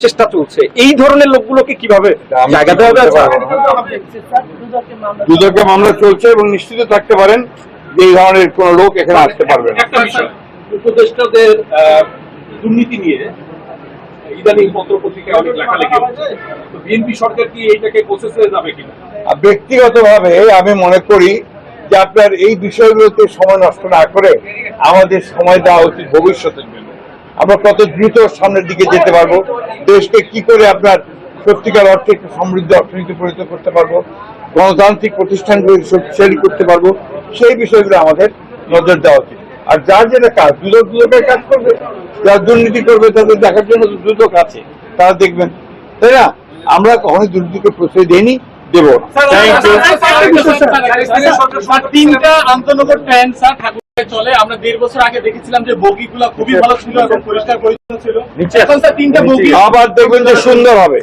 চেষ্টা চলছে, এই ধরনের লোকগুলোকে কিভাবে জায়গা দেওয়া হবে? দুদকে মামলা চলছে এবং নিশ্চিত থাকতে পারেন যে এই ধরনের কোন লোক এখানে আসতে পারবে না। একটা বিষয়, উপদেষ্টাদের দুর্নীতি নিয়ে ইদানিং পত্র পত্রিকায় অনেক লেখালেখি হচ্ছে, তো বিএনপি সরকার কি এইটাকে প্রসেসে যাবে কিনা? ব্যক্তিগতভাবে আমি মনে করি যে আপনার এই বিষয়গুলোতে সময় নষ্ট না করে আমাদের সময় দেওয়া উচিত ভবিষ্যতের জন্য। আমরা কত দ্রুত সামনের দিকে যেতে পারবো, দেশকে কি করে আপনার সত্যিকার অর্থে একটু সমৃদ্ধ অর্থনীতি পরিণত করতে পারবো, গণতান্ত্রিক প্রতিষ্ঠানগুলো শক্তিশালী করতে পারবো, সেই বিষয়গুলো আমাদের নজর দেওয়া উচিত। আর যার যেটা কাজ, দুদকের কাজ করবে, যারা দুর্নীতি করবে তাদের দেখার জন্য দুদক আছে, তারা দেখবেন, তাই না? আমরা কখনোই দুর্নীতিকে প্রশ্রয় দিইনি, দেব। তিনটা আন্তনগর ট্রেন স্যার ঠাকুরগাঁওয়ে চলে। আমরা 1.5 বছর আগে দেখেছিলাম যে বগিগুলো খুবই ভালো ছিল এবং পরিষ্কার পরিচ্ছন্ন ছিল। এখন স্যার 3টা বগি আবার দেখবেন যে সুন্দর হবে।